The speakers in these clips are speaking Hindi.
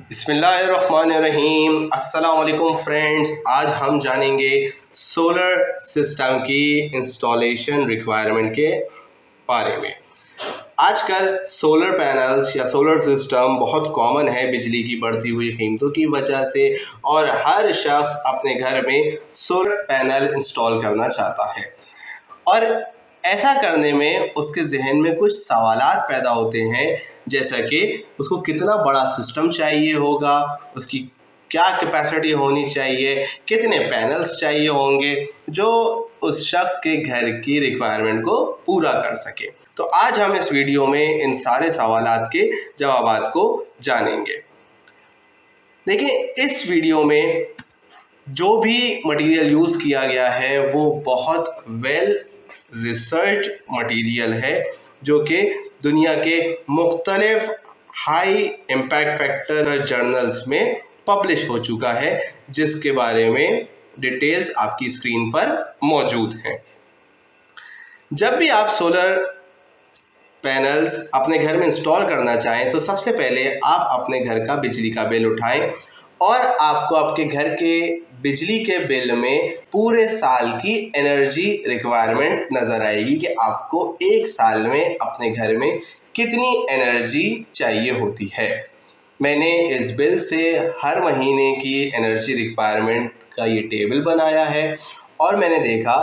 बिस्मिल्लाहिर्रहमानिर्रहीम। अस्सलाम वालेकुम फ्रेंड्स, आज हम जानेंगे सोलर सिस्टम की इंस्टॉलेशन रिक्वायरमेंट के बारे में। आजकल सोलर पैनल्स या सोलर सिस्टम बहुत कॉमन है बिजली की बढ़ती हुई कीमतों की वजह से, और हर शख्स अपने घर में सोलर पैनल इंस्टॉल करना चाहता है। और ऐसा करने में उसके जहन में कुछ सवालात पैदा होते हैं, जैसा कि उसको कितना बड़ा सिस्टम चाहिए होगा, उसकी क्या कैपेसिटी होनी चाहिए, कितने पैनल्स चाहिए होंगे जो उस शख्स के घर की रिक्वायरमेंट को पूरा कर सके। तो आज हम इस वीडियो में इन सारे सवालात के जवाबात को जानेंगे। देखिए, इस वीडियो में जो भी मटेरियल यूज़ किया गया है वो बहुत वेल रिसर्च मटेरियल है, जो कि दुनिया के मुख्तलिफ हाई इम्पैक्ट फैक्टर जर्नल्स में पब्लिश हो चुका है, जिसके बारे में डिटेल्स आपकी स्क्रीन पर मौजूद हैं। जब भी आप सोलर पैनल्स अपने घर में इंस्टॉल करना चाहें तो सबसे पहले आप अपने घर का बिजली का बिल उठाएं, और आपको आपके घर के बिजली के बिल में पूरे साल की एनर्जी रिक्वायरमेंट नज़र आएगी कि आपको एक साल में अपने घर में कितनी एनर्जी चाहिए होती है। मैंने इस बिल से हर महीने की एनर्जी रिक्वायरमेंट का ये टेबल बनाया है, और मैंने देखा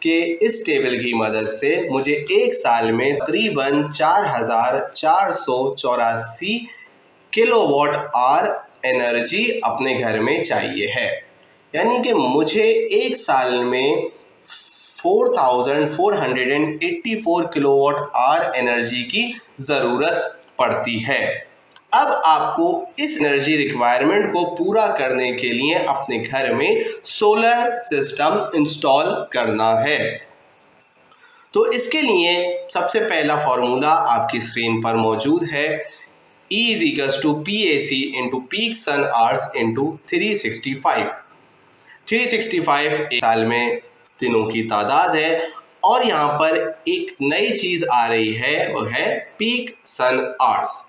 कि इस टेबल की मदद से मुझे एक साल में तकरीबन 4484 किलोवाट आवर एनर्जी अपने घर में चाहिए है। यानी कि मुझे एक साल में 4484 किलोवाट आवर एनर्जी की ज़रूरत पड़ती है। अब आपको इस एनर्जी रिक्वायरमेंट को पूरा करने के लिए अपने घर में सोलर सिस्टम इंस्टॉल करना है। तो इसके लिए सबसे पहला फॉर्मूला आपकी स्क्रीन पर मौजूद है। E is equals to PAC into peak sun hours into 365। 365 एक साल में दिनों की तादाद है, और यहाँ पर एक नई चीज़ आ रही है, वो है पीक सन आवर्स।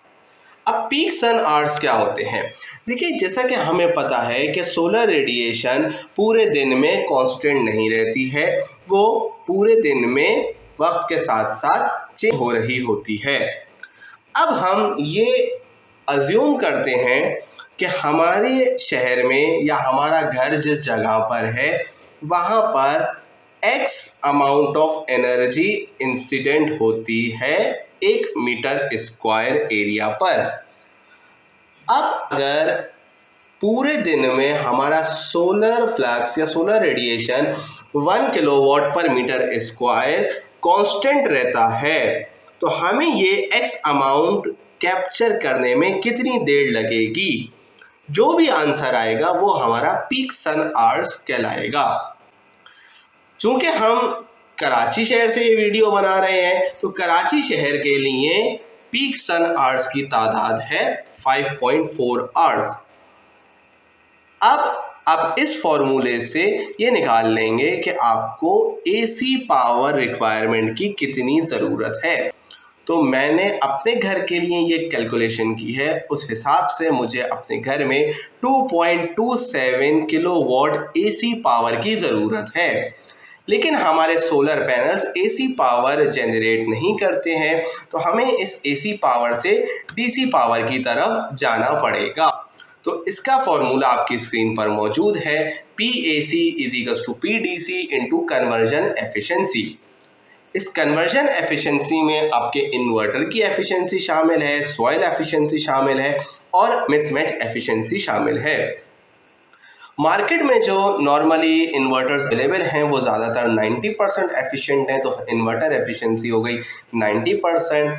अब पीक सन आवर्स क्या होते हैं? देखिए, जैसा कि हमें पता है कि सोलर रेडिएशन पूरे दिन में कांस्टेंट नहीं रहती है, वो पूरे दिन में वक्त के साथ साथ चेंज हो रही होती है। अब हम ये अज्यूम करते हैं कि हमारे शहर में या हमारा घर जिस जगह पर है वहाँ पर X amount of energy incident होती है 1 मीटर स्क्वायर एरिया पर। अब अगर पूरे दिन में हमारा सोलर फ्लक्स या सोलर रेडिएशन 1 किलोवाट पर मीटर स्क्वायर कांस्टेंट रहता है, तो हमें ये X अमाउंट कैप्चर करने में कितनी देर लगेगी? जो भी आंसर आएगा वो हमारा पीक सन आवर्स कहलाएगा। चूंकि हम कराची शहर से ये वीडियो बना रहे हैं, तो कराची शहर के लिए पीक सन आवर्स की तादाद है 5.4 आवर्स। अब इस फॉर्मूले से ये निकाल लेंगे कि आपको AC पावर रिक्वायरमेंट की कितनी ज़रूरत है। तो मैंने अपने घर के लिए ये कैलकुलेशन की है, उस हिसाब से मुझे अपने घर में 2.27 किलोवाट AC पावर की ज़रूरत है। लेकिन हमारे solar panels AC power generate नहीं करते हैं, तो हमें इस AC पावर से DC पावर की तरफ जाना पड़ेगा। तो इसका फॉर्मूला आपकी स्क्रीन पर मौजूद है। PAC = PDC into conversion efficiency. इस कन्वर्जन एफिशिएंसी में आपके इन्वर्टर की एफिशिएंसी शामिल है, सॉइल एफिशिएंसी शामिल है, और मिसमैच एफिशिएंसी शामिल है। मार्केट में जो नॉर्मली इन्वर्टर्स अवेलेबल हैं वो ज़्यादातर 90% एफिशिएंट हैं, तो इन्वर्टर एफिशिएंसी हो गई 90%।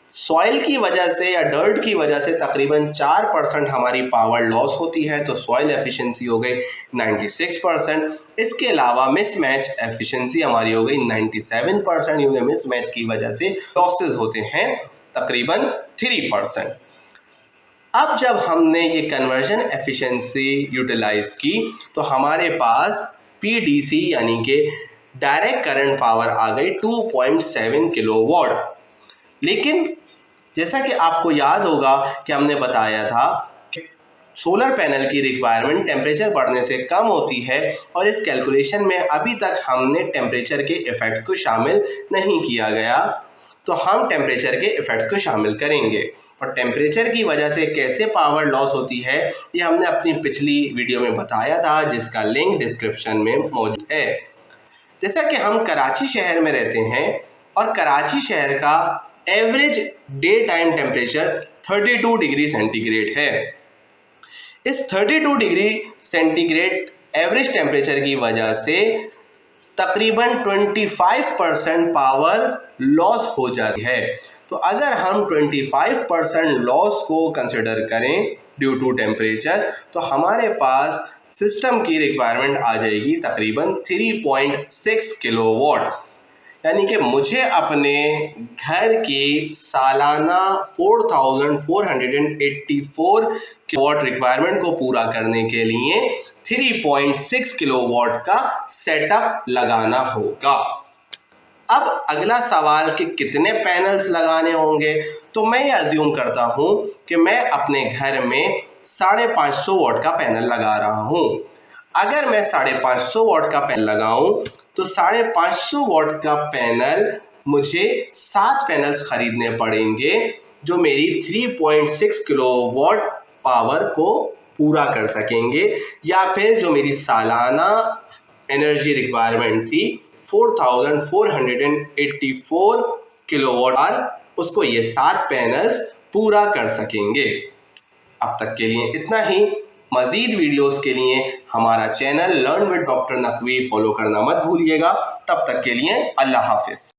सॉइल की वजह से या डर्ट की वजह से तकरीबन 4% हमारी पावर लॉस होती है, तो सॉइल एफिशिएंसी हो गई 96%। इसके अलावा मिसमैच एफिशिएंसी हमारी हो गई 97%, क्योंकि मिसमैच की वजह से लॉसेस होते हैं तकरीबन 3%। अब जब हमने ये कन्वर्जन एफिशिएंसी यूटिलाइज की, तो हमारे पास PDC यानी कि डायरेक्ट करंट पावर आ गई 2.7 किलोवाट। लेकिन जैसा कि आपको याद होगा कि हमने बताया था कि सोलर पैनल की रिक्वायरमेंट टेम्परेचर बढ़ने से कम होती है और इस कैलकुलेशन में अभी तक हमने टेम्परेचर के इफेक्ट को शामिल नहीं किया गया, तो हम टेम्परेचर के इफेक्ट्स को शामिल करेंगे। और टेम्परेचर की वजह से कैसे पावर लॉस होती है ये हमने अपनी पिछली वीडियो में बताया था, जिसका लिंक डिस्क्रिप्शन में मौजूद है। जैसा कि हम कराची शहर में रहते हैं और कराची शहर का average day time temperature 32 degree centigrade है। इस 32 डिग्री सेंटीग्रेड एवरेज टेम्परेचर की वजह से तकरीबन 25% पावर लॉस हो जाती है। तो अगर हम 25% लॉस को कंसिडर करें ड्यू टू टेम्परेचर, तो हमारे पास सिस्टम की रिक्वायरमेंट आ जाएगी तकरीबन 3.6 किलोवाट। यानी कि मुझे अपने घर की सालाना 4484 किलोवाट रिक्वायरमेंट को पूरा करने के लिए 3.6 किलोवाट का सेटअप लगाना होगा। अब अगला सवाल कि कितने पैनल्स लगाने होंगे, तो मैं ये अज्यूम करता हूं कि मैं अपने घर में 550 वाट का पैनल लगा रहा हूं। अगर मैं 550 वाट का पैनल लगाऊं तो 550 वाट का पैनल मुझे 7 पैनल्स खरीदने पड़ेंगे जो मेरी 3.6 किलोवाट पावर को पूरा कर सकेंगे, या फिर जो मेरी सालाना एनर्जी रिक्वायरमेंट थी 4484 किलोवाट आवर, उसको ये 7 पैनल्स पूरा कर सकेंगे। अब तक के लिए इतना ही। मजीद वीडियोस के लिए हमारा channel learn with doctor Naqvi follow करना मत भूलिएगा। तब तक के लिए अल्लाह हाफिज।